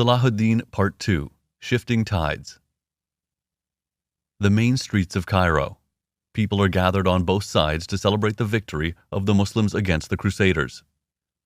Salahuddin Part 2, Shifting Tides. The main streets of Cairo. People are gathered on both sides to celebrate the victory of the Muslims against the Crusaders.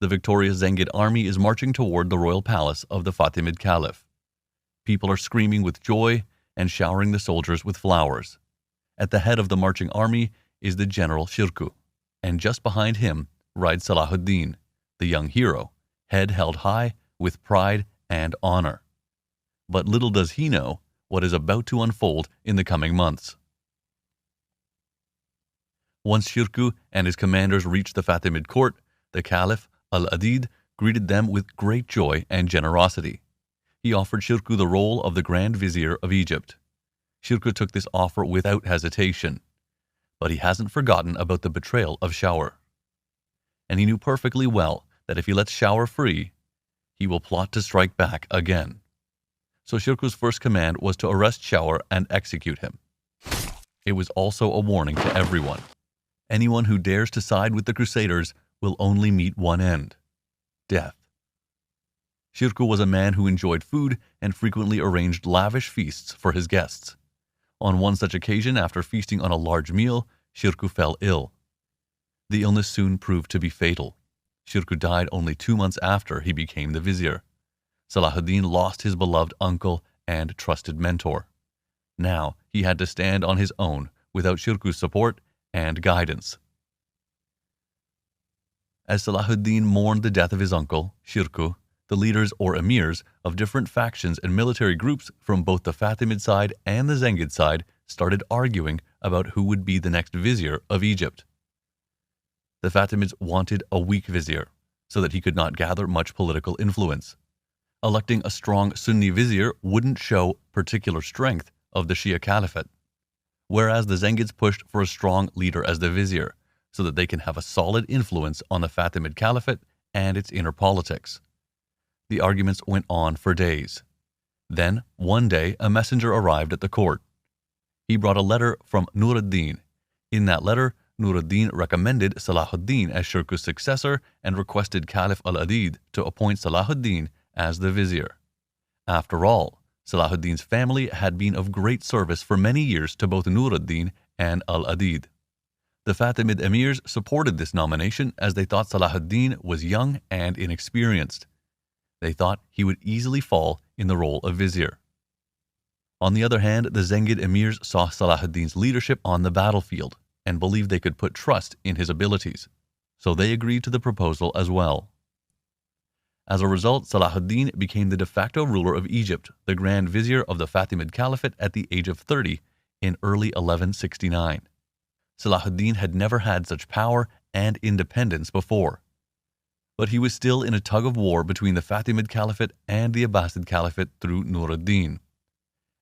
The victorious Zengid army is marching toward the royal palace of the Fatimid Caliph. People are screaming with joy and showering the soldiers with flowers. At the head of the marching army is the general Shirkuh, and just behind him rides Salahuddin, the young hero, head held high with pride and honor. But little does he know what is about to unfold in the coming months. Once Shirkuh and his commanders reached the Fatimid court, the Caliph al-Adid greeted them with great joy and generosity. He offered Shirkuh the role of the Grand Vizier of Egypt. Shirkuh took this offer without hesitation, but he hasn't forgotten about the betrayal of Shawar. And he knew perfectly well that if he lets Shawar free, he will plot to strike back again. So Shirkuh's first command was to arrest Shawar and execute him. It was also a warning to everyone. Anyone who dares to side with the Crusaders will only meet one end: death. Shirkuh was a man who enjoyed food and frequently arranged lavish feasts for his guests. On one such occasion, after feasting on a large meal, Shirkuh fell ill. The illness soon proved to be fatal. Shirkuh died only 2 months after he became the vizier. Salahuddin lost his beloved uncle and trusted mentor. Now he had to stand on his own without Shirkuh's support and guidance. As Salahuddin mourned the death of his uncle, Shirkuh, the leaders or emirs of different factions and military groups from both the Fatimid side and the Zengid side started arguing about who would be the next vizier of Egypt. The Fatimids wanted a weak vizier, so that he could not gather much political influence. Electing a strong Sunni vizier wouldn't show particular strength of the Shia Caliphate, whereas the Zengids pushed for a strong leader as the vizier, so that they can have a solid influence on the Fatimid Caliphate and its inner politics. The arguments went on for days. Then, one day, a messenger arrived at the court. He brought a letter from Nur-ad-Din. In that letter, Nur-ad-Din recommended Salahuddin as Shirkuh's successor and requested Caliph al-Adid to appoint Salahuddin as the vizier. After all, Salahuddin's family had been of great service for many years to both Nur-ad-Din and al-Adid. The Fatimid emirs supported this nomination as they thought Salahuddin was young and inexperienced. They thought he would easily fall in the role of vizier. On the other hand, the Zengid emirs saw Salahuddin's leadership on the battlefield and believed they could put trust in his abilities, so they agreed to the proposal as well. As a result, Salahuddin became the de facto ruler of Egypt, the Grand Vizier of the Fatimid Caliphate at the age of 30 in early 1169. Salahuddin had never had such power and independence before. But he was still in a tug-of-war between the Fatimid Caliphate and the Abbasid Caliphate through Nur-ad-Din.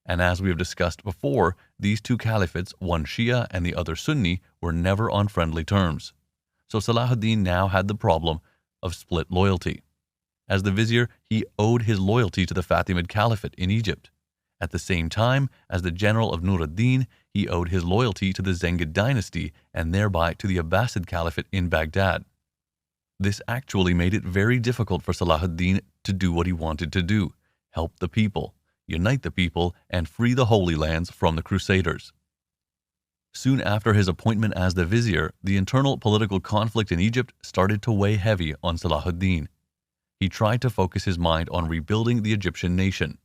And as we have discussed before, these two caliphates, one Shia and the other Sunni, were never on friendly terms. So Salahuddin now had the problem of split loyalty. As the vizier, he owed his loyalty to the Fatimid Caliphate in Egypt. At the same time, as the general of Nur-ad-Din, he owed his loyalty to the Zengid dynasty and thereby to the Abbasid Caliphate in Baghdad. This actually made it very difficult for Salahuddin to do what he wanted to do: help the people, unite the people, and free the Holy Lands from the Crusaders. Soon after his appointment as the vizier, the internal political conflict in Egypt started to weigh heavy on Salahuddin. He tried to focus his mind on rebuilding the Egyptian nation.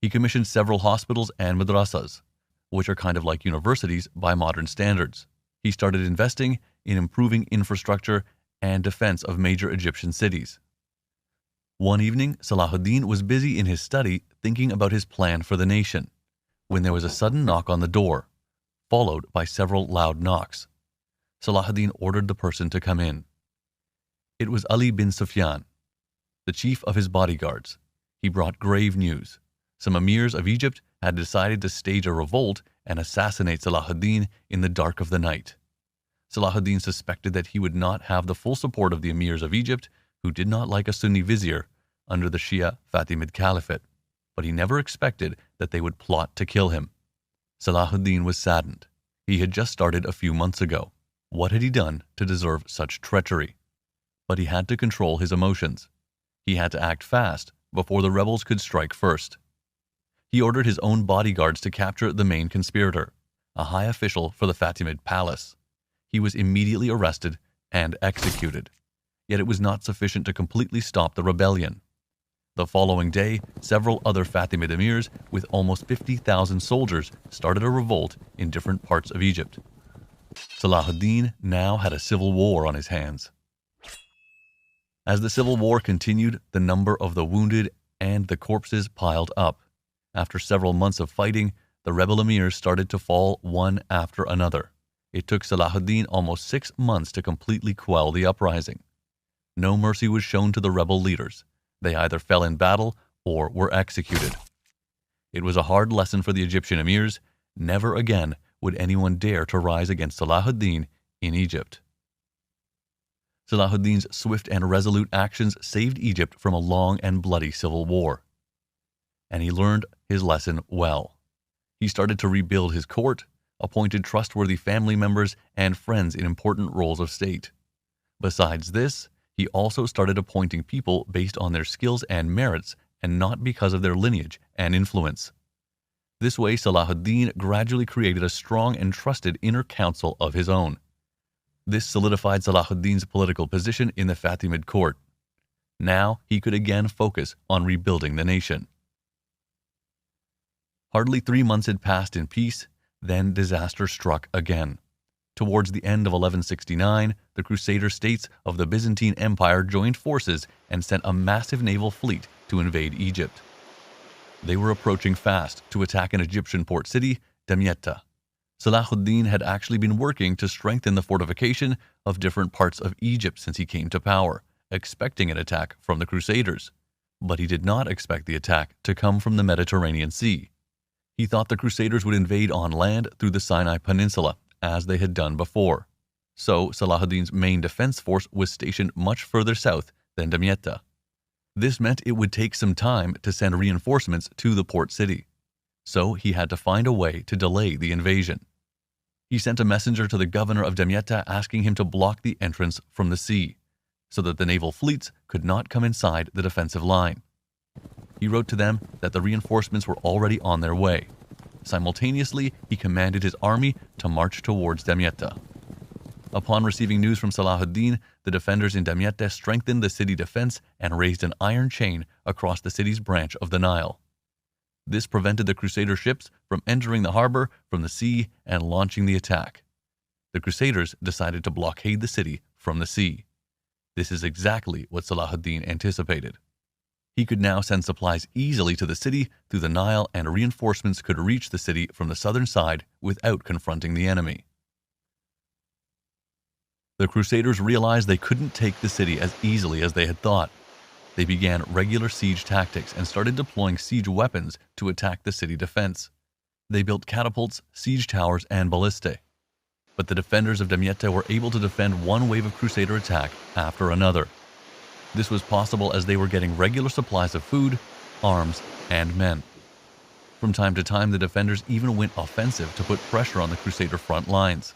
He commissioned several hospitals and madrasas, which are kind of like universities by modern standards. He started investing in improving infrastructure and defense of major Egyptian cities. One evening, Salahuddin was busy in his study thinking about his plan for the nation, when there was a sudden knock on the door, followed by several loud knocks. Salahuddin ordered the person to come in. It was Ali bin Sufyan, the chief of his bodyguards. He brought grave news. Some emirs of Egypt had decided to stage a revolt and assassinate Salahuddin in the dark of the night. Salahuddin suspected that he would not have the full support of the emirs of Egypt, who did not like a Sunni vizier under the Shia Fatimid Caliphate, but he never expected that they would plot to kill him. Salahuddin was saddened. He had just started a few months ago. What had he done to deserve such treachery? But he had to control his emotions. He had to act fast before the rebels could strike first. He ordered his own bodyguards to capture the main conspirator, a high official for the Fatimid palace. He was immediately arrested and executed. Yet it was not sufficient to completely stop the rebellion. The following day, several other Fatimid emirs with almost 50,000 soldiers started a revolt in different parts of Egypt. Salahuddin now had a civil war on his hands. As the civil war continued, the number of the wounded and the corpses piled up. After several months of fighting, the rebel emirs started to fall one after another. It took Salahuddin almost 6 months to completely quell the uprising. No mercy was shown to the rebel leaders. They either fell in battle or were executed. It was a hard lesson for the Egyptian emirs. Never again would anyone dare to rise against Salahuddin in Egypt. Salahuddin's swift and resolute actions saved Egypt from a long and bloody civil war. And he learned his lesson well. He started to rebuild his court, appointed trustworthy family members and friends in important roles of state. Besides this, he also started appointing people based on their skills and merits and not because of their lineage and influence. This way, Salahuddin gradually created a strong and trusted inner council of his own. This solidified Salahuddin's political position in the Fatimid court. Now he could again focus on rebuilding the nation. Hardly 3 months had passed in peace, then disaster struck again. Towards the end of 1169, the Crusader states of the Byzantine Empire joined forces and sent a massive naval fleet to invade Egypt. They were approaching fast to attack an Egyptian port city, Damietta. Salahuddin had actually been working to strengthen the fortification of different parts of Egypt since he came to power, expecting an attack from the Crusaders. But he did not expect the attack to come from the Mediterranean Sea. He thought the Crusaders would invade on land through the Sinai Peninsula, as they had done before. So Salahuddin's main defense force was stationed much further south than Damietta. This meant it would take some time to send reinforcements to the port city. So he had to find a way to delay the invasion. He sent a messenger to the governor of Damietta asking him to block the entrance from the sea, so that the naval fleets could not come inside the defensive line. He wrote to them that the reinforcements were already on their way. Simultaneously, he commanded his army to march towards Damietta. Upon receiving news from Salahuddin, the defenders in Damietta strengthened the city defense and raised an iron chain across the city's branch of the Nile. This prevented the Crusader ships from entering the harbor from the sea and launching the attack. The Crusaders decided to blockade the city from the sea. This is exactly what Salahuddin anticipated. He could now send supplies easily to the city through the Nile, and reinforcements could reach the city from the southern side without confronting the enemy. The Crusaders realized they couldn't take the city as easily as they had thought. They began regular siege tactics and started deploying siege weapons to attack the city defense. They built catapults, siege towers, and ballistae. But the defenders of Damietta were able to defend one wave of Crusader attack after another. This was possible as they were getting regular supplies of food, arms, and men. From time to time, the defenders even went offensive to put pressure on the Crusader front lines.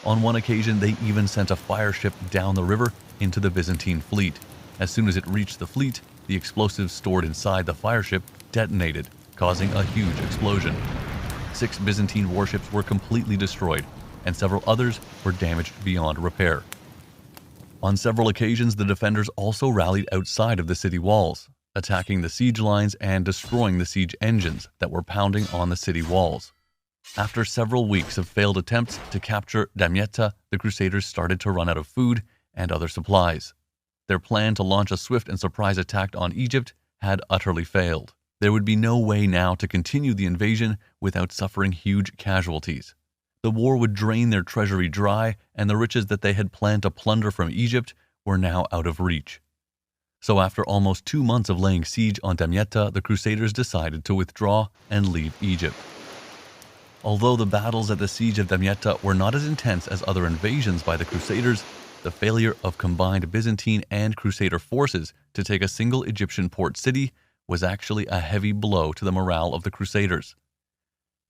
On one occasion, they even sent a fire ship down the river into the Byzantine fleet. As soon as it reached the fleet, the explosives stored inside the fire ship detonated, causing a huge explosion. 6 Byzantine warships were completely destroyed, and several others were damaged beyond repair. On several occasions, the defenders also rallied outside of the city walls, attacking the siege lines and destroying the siege engines that were pounding on the city walls. After several weeks of failed attempts to capture Damietta, the Crusaders started to run out of food and other supplies. Their plan to launch a swift and surprise attack on Egypt had utterly failed. There would be no way now to continue the invasion without suffering huge casualties. The war would drain their treasury dry, and the riches that they had planned to plunder from Egypt were now out of reach. So after almost 2 months of laying siege on Damietta, the Crusaders decided to withdraw and leave Egypt. Although the battles at the siege of Damietta were not as intense as other invasions by the Crusaders, the failure of combined Byzantine and Crusader forces to take a single Egyptian port city was actually a heavy blow to the morale of the Crusaders.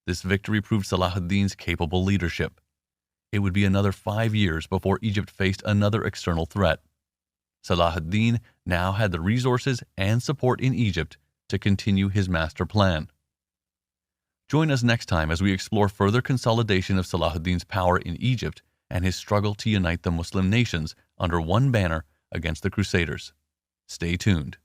This victory proved Salahuddin's capable leadership. It would be another 5 years before Egypt faced another external threat. Salah now had the resources and support in Egypt to continue his master plan. Join us next time as we explore further consolidation of Salah power in Egypt and his struggle to unite the Muslim nations under one banner against the Crusaders. Stay tuned.